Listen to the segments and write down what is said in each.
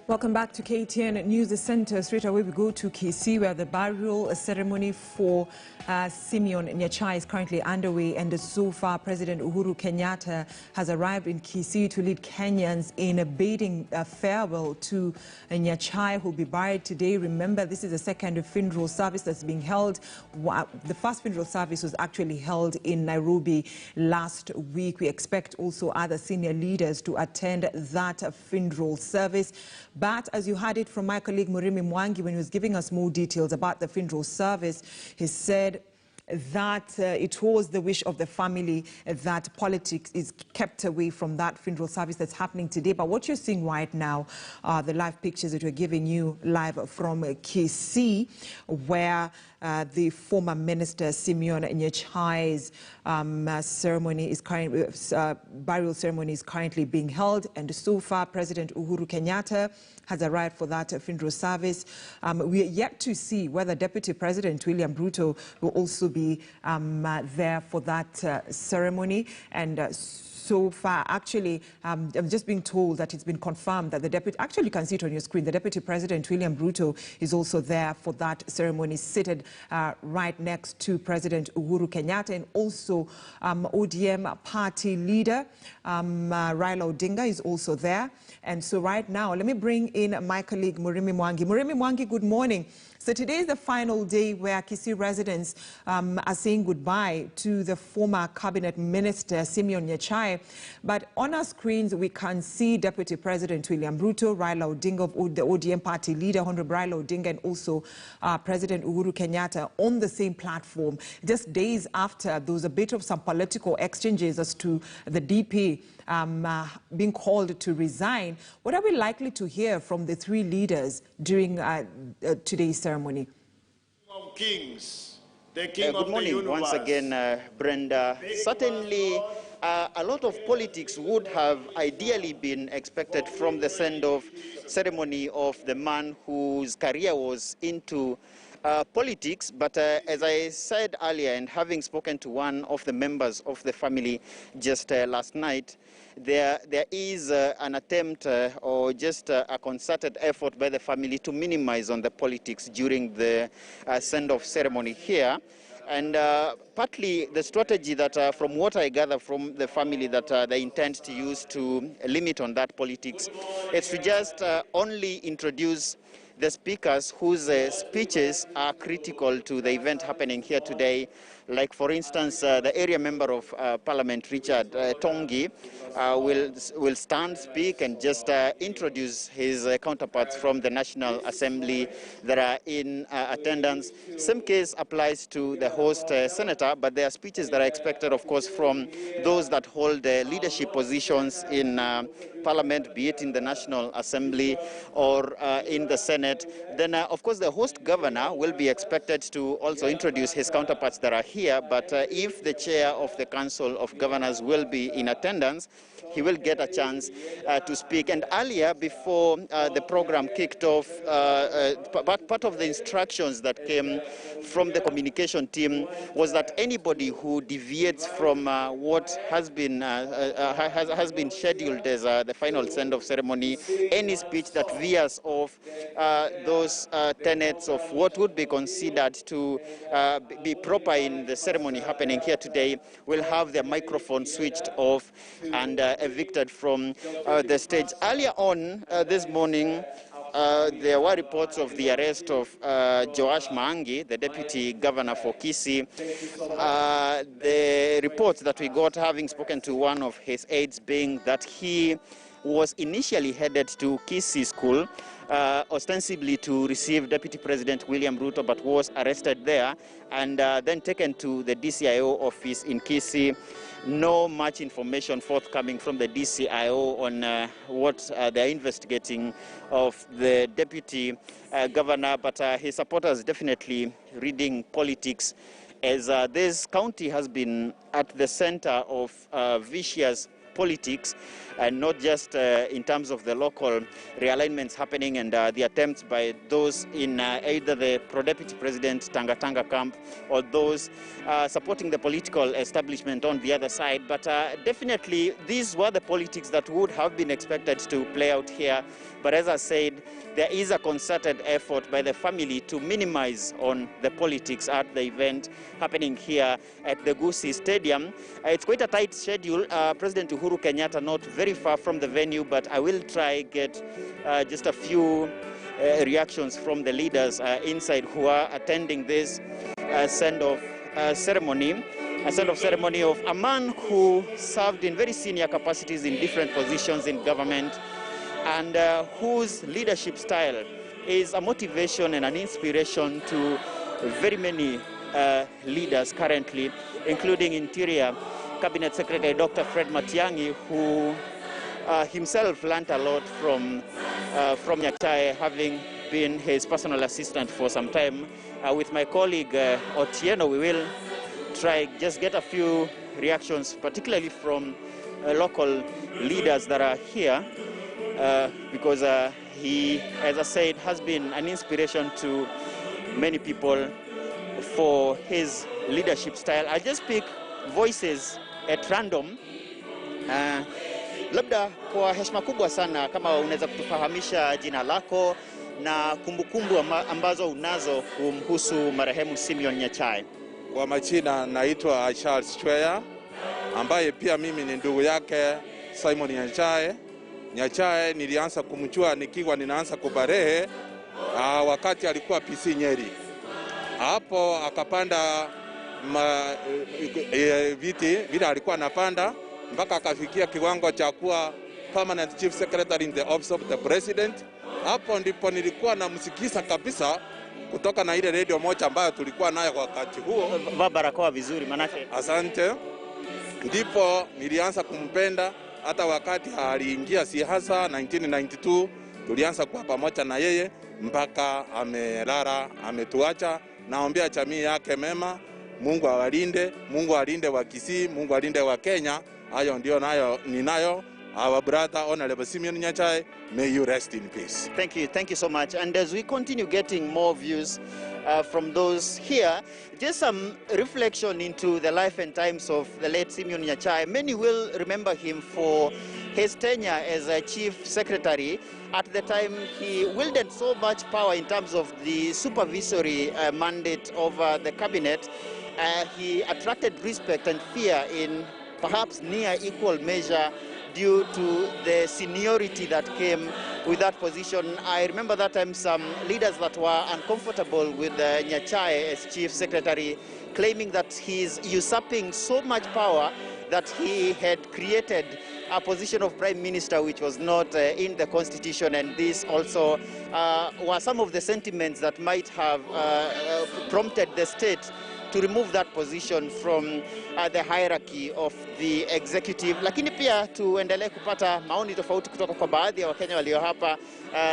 Welcome back to KTN News Center. Straight away we go to Kisii, where the burial ceremony for Simeon Nyachae is currently underway, and so far President Uhuru Kenyatta has arrived in Kisii to lead Kenyans in a bidding farewell to Nyachae, who will be buried today. Remember, this is the second funeral service that's being held. The first funeral service was actually held in Nairobi last week. We expect also other senior leaders to attend that funeral service. But as you heard it from my colleague Murimi Mwangi when he was giving us more details about the funeral service, he said that it was the wish of the family that politics is kept away from that funeral service that's happening today. But what you're seeing right now are the live pictures that we're giving you live from Kisii, where the former minister Simeon Nyachae's burial ceremony is currently being held, and so far President Uhuru Kenyatta has arrived for that funeral service. We are yet to see whether Deputy President William Ruto will also be there for that ceremony. And so far, actually, I'm just being told that it's been confirmed that the deputy, actually you can see it on your screen, the Deputy President William Ruto is also there for that ceremony, seated right next to President Uhuru Kenyatta, and also ODM party leader Raila Odinga is also there. And so right now, let me bring in my colleague Murimi Mwangi. Murimi Mwangi, good morning. So today is the final day where Kisii residents are saying goodbye to the former cabinet minister, Simeon Nyachae. But on our screens, we can see Deputy President William Ruto, Raila Odinga, the ODM party leader, Honorable Raila Odinga, and also President Uhuru Kenyatta on the same platform. Just days after, there was a bit of some political exchanges as to the DP being called to resign. What are we likely to hear from the three leaders during today's ceremony? Kings, the king good morning once again, Brenda. Certainly, a lot of politics would have ideally been expected from the send-off ceremony of the man whose career was into politics, but as I said earlier, and having spoken to one of the members of the family just last night, there is an attempt or just a concerted effort by the family to minimize on the politics during the send-off ceremony here. And partly the strategy that, from what I gather from the family, that they intend to use to limit on that politics, is to just only introduce the speakers whose speeches are critical to the event happening here today. Like, for instance, the area member of Parliament, Richard Tongi, will stand, speak, and just introduce his counterparts from the National Assembly that are in attendance. Same case applies to the host senator, but there are speeches that are expected, of course, from those that hold leadership positions in Parliament, be it in the National Assembly or in the Senate. Then, of course, the host governor will be expected to also introduce his counterparts that are here, but if the chair of the Council of Governors will be in attendance, he will get a chance to speak. And earlier, before the program kicked off, part of the instructions that came from the communication team was that anybody who deviates from what has been scheduled as the final send-off ceremony, any speech that veers off those tenets of what would be considered to be proper in the ceremony happening here today, will have their microphone switched off and evicted from the stage. Earlier on this morning, there were reports of the arrest of Joash Maangi, the deputy governor for Kisii. The reports that we got, having spoken to one of his aides, being that he was initially headed to Kisii School, ostensibly to receive Deputy President William Ruto, but was arrested there and then taken to the DCIO office in Kisii. No much information forthcoming from the DCIO on what they're investigating of the deputy governor, but his supporters definitely reading politics, as this county has been at the center of vicious politics, and not just in terms of the local realignments happening and the attempts by those in either the pro-deputy president Tanga camp or those supporting the political establishment on the other side. But definitely these were the politics that would have been expected to play out here. But as I said, there is a concerted effort by the family to minimize on the politics at the event happening here at the Gusii Stadium. It's quite a tight schedule. President Uhuru Kenyatta not very far from the venue, but I will try get just a few reactions from the leaders inside who are attending this send-off ceremony. A send-off ceremony of a man who served in very senior capacities in different positions in government, and whose leadership style is a motivation and an inspiration to very many leaders currently, including Interior Cabinet Secretary Dr. Fred Matiang'i, who himself learned a lot from Nyachae, having been his personal assistant for some time. With my colleague Otieno, we will try just get a few reactions, particularly from local leaders that are here. Because he, as I said, has been an inspiration to many people for his leadership style. I just pick voices at random. Labda kwa heshima kubwa sana, kama unaweza kutufahamisha jina lako na kumbukumbu ambazo unazo kumhusu marehemu Simeon Nyachae. Kwa majina naitwa Charles Chweya, ambaye pia mimi ni ndugu yake Simon Nyachae. Nyachae nilianza kumjua nikiwa ninaanza kubarehe wakati alikuwa PC Nyeri. Hapo akapanda viti vile alikuwa anapanda mpaka akafikia kiwango cha kuwa permanent chief secretary in the office of the president. Hapo ndipo nilikuwa namsikiza kabisa kutoka na ile radio moja ambayo tulikuwa nayo kwa wakati huo. Vaa barakoa vizuri manake. Asante. Ndipo nilianza kumpenda. Hata wakati aliingia siasa 1992, tulianza kuwa pamoja na yeye mpaka amelala, ametuacha. Naombea jamii yake mema, Mungu awalinde, Mungu alinde wa Kisii, Mungu alinde wa Kenya. Hayo ndio ninayo. Our brother Honorable Simeon Nyachae, may you rest in peace. Thank you so much. And as we continue getting more views from those here, just some reflection into the life and times of the late Simeon Nyachae. Many will remember him for his tenure as a chief secretary. At the time, he wielded so much power in terms of the supervisory mandate over the cabinet. He attracted respect and fear in perhaps near equal measure due to the seniority that came with that position. I remember that time some leaders that were uncomfortable with Nyachae as chief secretary, claiming that he's usurping so much power that he had created a position of prime minister which was not in the constitution, and this also were some of the sentiments that might have prompted the state to remove that position from the hierarchy of the executive. Lakini pia tuendelee kupata maoni tofauti kutoka kwa baadhi ya Wakenya walio hapa.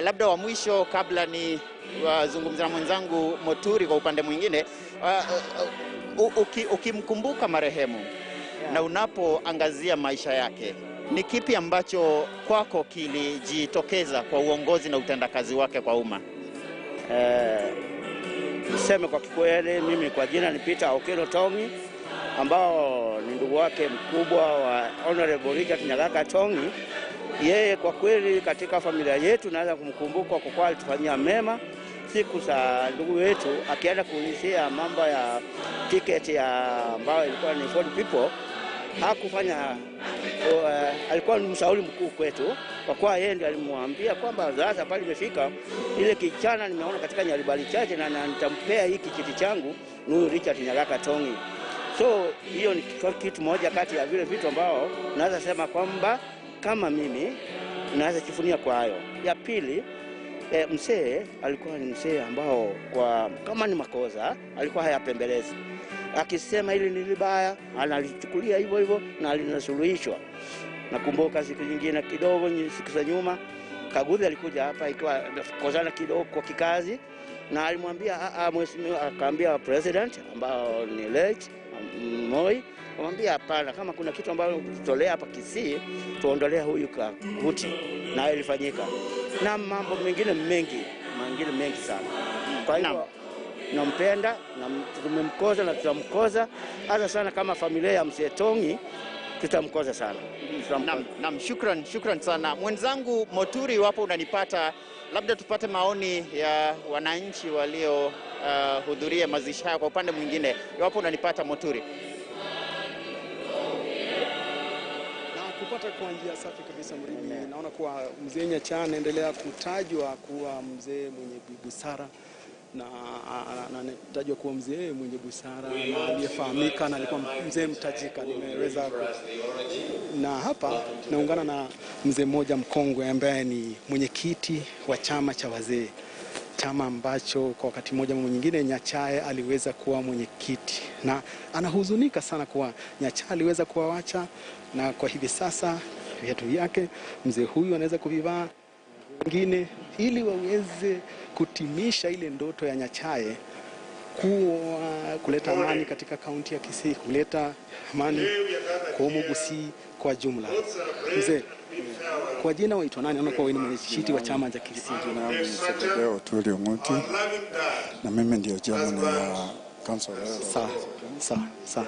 Labda wa mwisho kabla ni wazungumza na mwenzangu Moturi kwa upande mwingine, ukimkumbuka marehemu na unapoangazia maisha yake, ni kipi ambacho kwako kilijitokeza kwa uongozi na utendakazi wake kwa umma? Niseme kwa kikweli, mimi kwa jina ni Peter Okelo Tongi, ambao ni ndugu wake mkubwa wa Honorable Richard Nyagaka Tongi. Yeye kwa kweli katika familia yetu naweza kumkumbuka kwa kuwa alitufanyia mema. Siku za ndugu wetu akienda kuulizia mambo ya ticket ya ambao ilikuwa ni 40 people, hakufanya alikuwa ni mshauri mkuu kwetu, kwa kuwa yeye ndiye alimwambia kwamba sasa pale imefika ile kijana nimeona katika Nyaribali chache na nitampea hiki kiti changu huyu Richard Nyagaka Tongi. So hiyo ni kitu moja kati ya vile vitu ambao naweza sema kwamba kama mimi naweza jifunia kwa hayo. Ya pili, mzee alikuwa ni mzee ambao kwa kama ni makosa alikuwa hayapembelezi. Akisema hili ni vibaya, analichukulia hivyo hivyo na alinasuluhishwa. Nakumbuka siku nyingine kidogo, siku za nyuma, Kaguzi alikuja hapa ikiwa kozana kidogo kwa kikazi, na alimwambia mheshimiwa, akaambia president ambao ni late Moi, kumwambia hapana, kama kuna kitu ambacho tutolea hapa Kisii, tuondolea huyu Kaguti, na ilifanyika. Na mambo mengine mengi sana. Kwa hivyo nampenda na tumemkoza na tutamkoza hata sana kama familia ya Mzee Tongi tutamkoza sana. Naam, shukran sana. Mwenzangu Moturi, wapo unanipata, labda tupate maoni ya wananchi walio hudhuria mazishi haya kwa upande mwingine. Wapo unanipata Moturi? Kupata kwa njia safi kabisa Mrimi. Naona kuwa mzee Nyachae anaendelea kutajwa kuwa mzee mwenye busara na anatajwa kuwa mzee mwenye busara na aliyefahamika na alikuwa mzee mtajika. Nimeweza na hapa naungana na mzee mmoja mkongwe ambaye ni mwenyekiti wa chama cha wazee, chama ambacho kwa wakati mmoja mwingine Nyachae aliweza kuwa mwenyekiti, na anahuzunika sana kuwa Nyachae aliweza kuwaacha, na kwa hivi sasa viatu vyake mzee huyu anaweza kuvivaa wengine ili waweze kutimisha ile ndoto ya Nyachae kuleta amani katika kaunti ya Kisii, kuleta amani kwa Gusii kwa jumla. Mzee, kwa jina waitwa nani? Unakuwa wewe ni mwenyekiti wa chama cha Kisii. Na mimi ndio chairman ya council. Sawa.